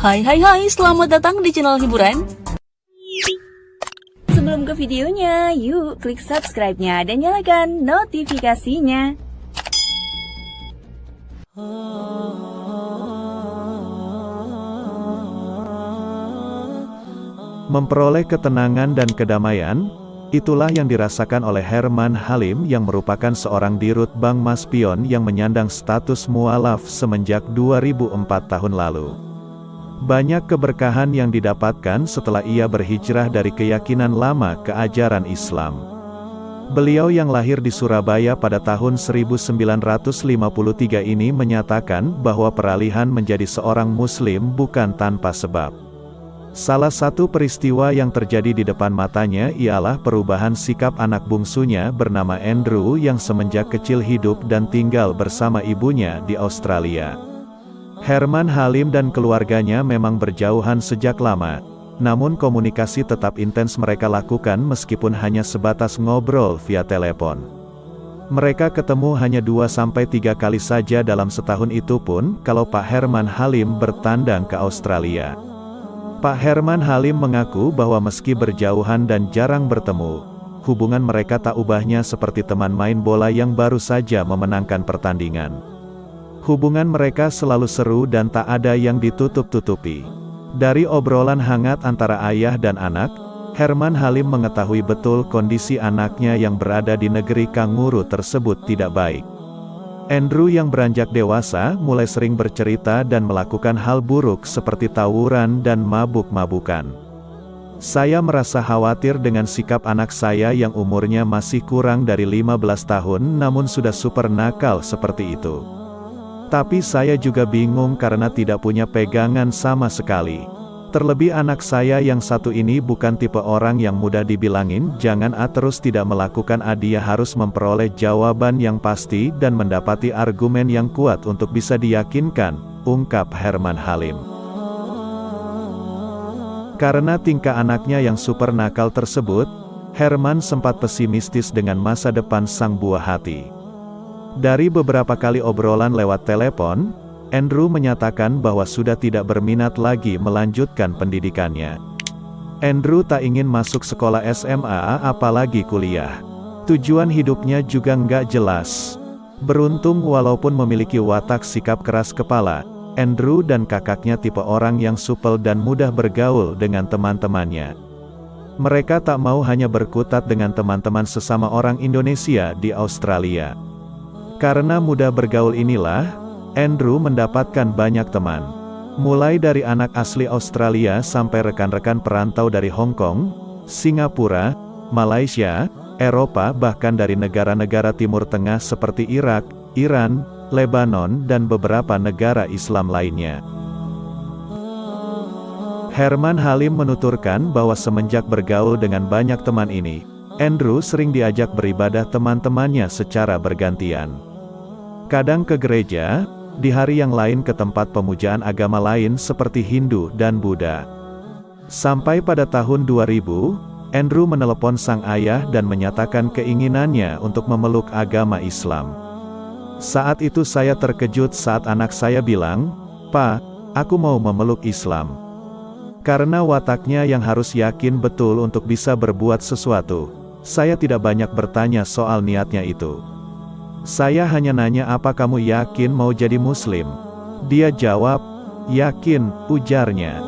Hai, selamat datang di channel hiburan. Sebelum ke videonya, yuk klik subscribe-nya dan nyalakan notifikasinya. Memperoleh ketenangan dan kedamaian, itulah yang dirasakan oleh Herman Halim yang merupakan seorang dirut Bank Maspion yang menyandang status mualaf semenjak 2004 tahun lalu. Banyak keberkahan yang didapatkan setelah ia berhijrah dari keyakinan lama ke ajaran Islam. Beliau yang lahir di Surabaya pada tahun 1953 ini menyatakan bahwa peralihan menjadi seorang Muslim bukan tanpa sebab. Salah satu peristiwa yang terjadi di depan matanya ialah perubahan sikap anak bungsunya bernama Andrew yang semenjak kecil hidup dan tinggal bersama ibunya di Australia. Herman Halim dan keluarganya memang berjauhan sejak lama, namun komunikasi tetap intens mereka lakukan meskipun hanya sebatas ngobrol via telepon. Mereka ketemu hanya 2-3 kali saja dalam setahun, itu pun kalau Pak Herman Halim bertandang ke Australia. Pak Herman Halim mengaku bahwa meski berjauhan dan jarang bertemu, hubungan mereka tak ubahnya seperti teman main bola yang baru saja memenangkan pertandingan. Hubungan mereka selalu seru dan tak ada yang ditutup-tutupi. Dari obrolan hangat antara ayah dan anak, Herman Halim mengetahui betul kondisi anaknya yang berada di negeri kanguru tersebut tidak baik. Andrew yang beranjak dewasa mulai sering bercerita dan melakukan hal buruk seperti tawuran dan mabuk-mabukan. Saya merasa khawatir dengan sikap anak saya yang umurnya masih kurang dari 15 tahun namun sudah super nakal seperti itu. Tapi saya juga bingung karena tidak punya pegangan sama sekali. Terlebih anak saya yang satu ini bukan tipe orang yang mudah dibilangin jangan terus tidak melakukan. Dia harus memperoleh jawaban yang pasti dan mendapati argumen yang kuat untuk bisa diyakinkan, ungkap Herman Halim. Karena tingkah anaknya yang super nakal tersebut, Herman sempat pesimistis dengan masa depan sang buah hati. Dari beberapa kali obrolan lewat telepon, Andrew menyatakan bahwa sudah tidak berminat lagi melanjutkan pendidikannya. Andrew tak ingin masuk sekolah SMA apalagi kuliah. Tujuan hidupnya juga nggak jelas. Beruntung walaupun memiliki watak sikap keras kepala, Andrew dan kakaknya tipe orang yang supel dan mudah bergaul dengan teman-temannya. Mereka tak mau hanya berkutat dengan teman-teman sesama orang Indonesia di Australia. Karena mudah bergaul inilah, Andrew mendapatkan banyak teman. Mulai dari anak asli Australia sampai rekan-rekan perantau dari Hong Kong, Singapura, Malaysia, Eropa bahkan dari negara-negara Timur Tengah seperti Irak, Iran, Lebanon dan beberapa negara Islam lainnya. Herman Halim menuturkan bahwa semenjak bergaul dengan banyak teman ini, Andrew sering diajak beribadah teman-temannya secara bergantian. Kadang ke gereja, di hari yang lain ke tempat pemujaan agama lain seperti Hindu dan Buddha. Sampai pada tahun 2000, Andrew menelepon sang ayah dan menyatakan keinginannya untuk memeluk agama Islam. Saat itu saya terkejut saat anak saya bilang, "Pa, aku mau memeluk Islam." Karena wataknya yang harus yakin betul untuk bisa berbuat sesuatu, saya tidak banyak bertanya soal niatnya itu. Saya hanya nanya, "Apa kamu yakin mau jadi Muslim?" Dia jawab, "Yakin," ujarnya.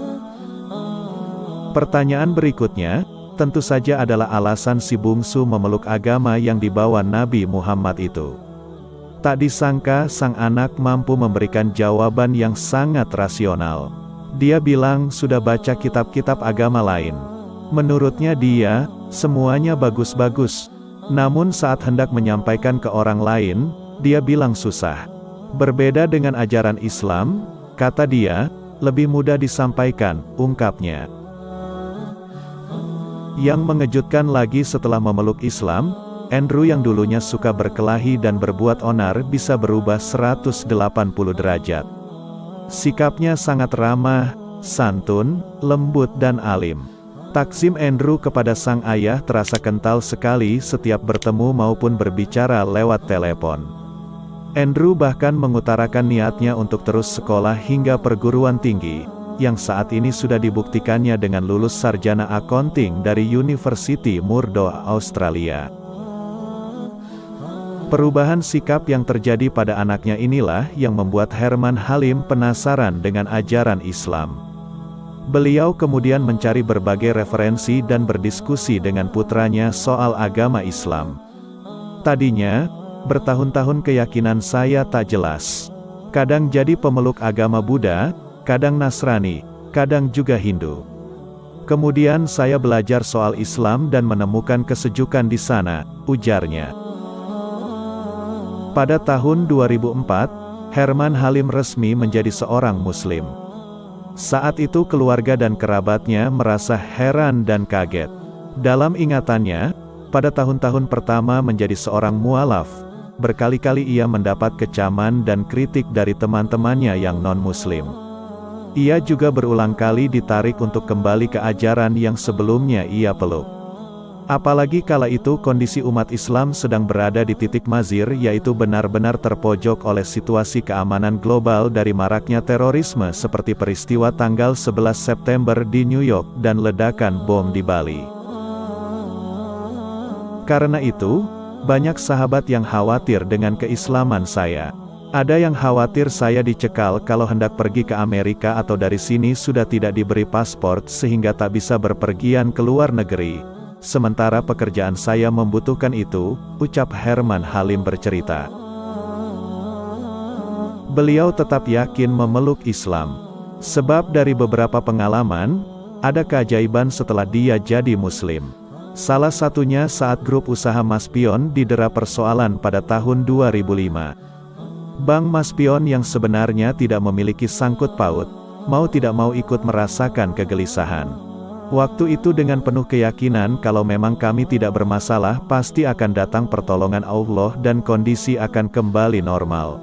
Pertanyaan berikutnya, tentu saja adalah alasan si bungsu memeluk agama yang dibawa Nabi Muhammad itu. Tak disangka sang anak mampu memberikan jawaban yang sangat rasional. Dia bilang sudah baca kitab-kitab agama lain. Menurutnya dia, semuanya bagus-bagus. Namun saat hendak menyampaikan ke orang lain, dia bilang susah. Berbeda dengan ajaran Islam, kata dia, lebih mudah disampaikan, ungkapnya. Yang mengejutkan lagi setelah memeluk Islam, Andrew yang dulunya suka berkelahi dan berbuat onar bisa berubah 180 derajat. Sikapnya sangat ramah, santun, lembut dan alim. Takzim Andrew kepada sang ayah terasa kental sekali setiap bertemu maupun berbicara lewat telepon. Andrew bahkan mengutarakan niatnya untuk terus sekolah hingga perguruan tinggi, yang saat ini sudah dibuktikannya dengan lulus sarjana accounting dari University Murdoch, Australia. Perubahan sikap yang terjadi pada anaknya inilah yang membuat Herman Halim penasaran dengan ajaran Islam. Beliau kemudian mencari berbagai referensi dan berdiskusi dengan putranya soal agama Islam. Tadinya, bertahun-tahun keyakinan saya tak jelas. Kadang jadi pemeluk agama Buddha, kadang Nasrani, kadang juga Hindu. Kemudian saya belajar soal Islam dan menemukan kesejukan di sana, ujarnya. Pada tahun 2004, Herman Halim resmi menjadi seorang Muslim. Saat itu keluarga dan kerabatnya merasa heran dan kaget. Dalam ingatannya, pada tahun-tahun pertama menjadi seorang mualaf, berkali-kali ia mendapat kecaman dan kritik dari teman-temannya yang non-Muslim. Ia juga berulang kali ditarik untuk kembali ke ajaran yang sebelumnya ia peluk. Apalagi kala itu kondisi umat Islam sedang berada di titik mazir, yaitu benar-benar terpojok oleh situasi keamanan global dari maraknya terorisme seperti peristiwa tanggal 11 September di New York dan ledakan bom di Bali. Karena itu, banyak sahabat yang khawatir dengan keislaman saya. Ada yang khawatir saya dicekal kalau hendak pergi ke Amerika atau dari sini sudah tidak diberi paspor sehingga tak bisa berpergian ke luar negeri. Sementara pekerjaan saya membutuhkan itu, ucap Herman Halim bercerita. Beliau tetap yakin memeluk Islam. Sebab dari beberapa pengalaman, ada keajaiban setelah dia jadi Muslim. Salah satunya saat grup usaha Maspion didera persoalan pada tahun 2005. Bank Maspion yang sebenarnya tidak memiliki sangkut paut, mau tidak mau ikut merasakan kegelisahan. Waktu itu dengan penuh keyakinan kalau memang kami tidak bermasalah, pasti akan datang pertolongan Allah dan kondisi akan kembali normal.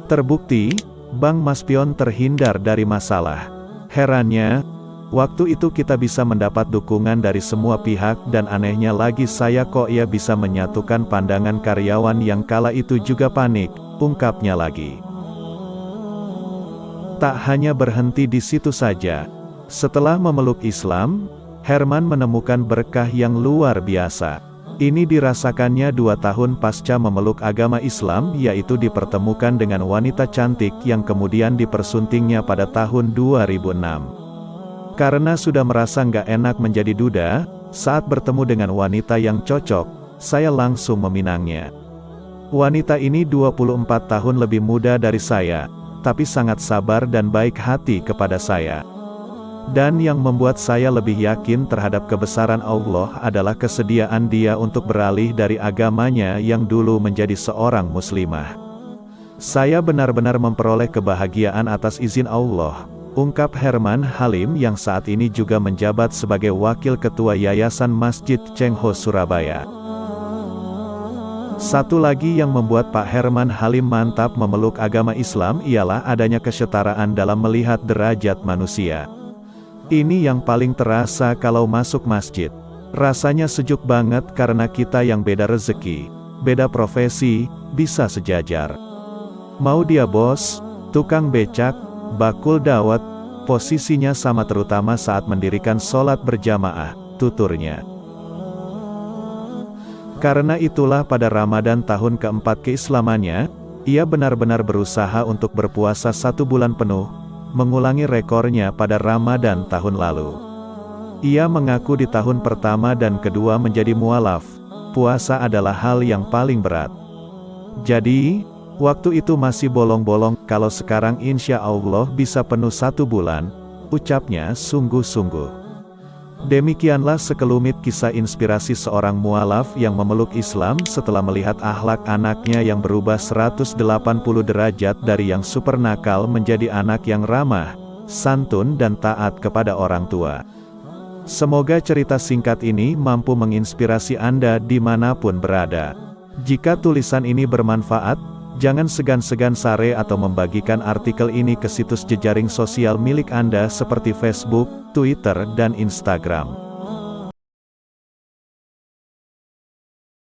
Terbukti, Bank Maspion terhindar dari masalah. Herannya, waktu itu kita bisa mendapat dukungan dari semua pihak dan anehnya lagi saya kok ia bisa menyatukan pandangan karyawan yang kala itu juga panik, ungkapnya lagi. Tak hanya berhenti di situ saja. Setelah memeluk Islam, Herman menemukan berkah yang luar biasa. Ini dirasakannya 2 tahun pasca memeluk agama Islam, yaitu dipertemukan dengan wanita cantik yang kemudian dipersuntingnya pada tahun 2006. Karena sudah merasa nggak enak menjadi duda, saat bertemu dengan wanita yang cocok, saya langsung meminangnya. Wanita ini 24 tahun lebih muda dari saya, tapi sangat sabar dan baik hati kepada saya. Dan yang membuat saya lebih yakin terhadap kebesaran Allah adalah kesediaan dia untuk beralih dari agamanya yang dulu menjadi seorang muslimah. Saya benar-benar memperoleh kebahagiaan atas izin Allah, ungkap Herman Halim yang saat ini juga menjabat sebagai Wakil Ketua Yayasan Masjid Cheng Ho Surabaya. Satu lagi yang membuat Pak Herman Halim mantap memeluk agama Islam ialah adanya kesetaraan dalam melihat derajat manusia. Ini yang paling terasa kalau masuk masjid. Rasanya sejuk banget karena kita yang beda rezeki, beda profesi, bisa sejajar. Mau dia bos, tukang becak, bakul dawet, posisinya sama terutama saat mendirikan sholat berjamaah, tuturnya. Karena itulah pada Ramadan tahun keempat keislamannya, ia benar-benar berusaha untuk berpuasa 1 bulan penuh, mengulangi rekornya pada Ramadan tahun lalu. Ia mengaku di tahun pertama dan kedua menjadi mualaf, puasa adalah hal yang paling berat. Jadi, waktu itu masih bolong-bolong, kalau sekarang insya Allah bisa penuh 1 bulan, ucapnya sungguh-sungguh. Demikianlah sekelumit kisah inspirasi seorang mualaf yang memeluk Islam setelah melihat akhlak anaknya yang berubah 180 derajat dari yang super nakal menjadi anak yang ramah, santun dan taat kepada orang tua. Semoga cerita singkat ini mampu menginspirasi Anda dimanapun berada. Jika tulisan ini bermanfaat, jangan segan-segan share atau membagikan artikel ini ke situs jejaring sosial milik Anda seperti Facebook, Twitter, dan Instagram.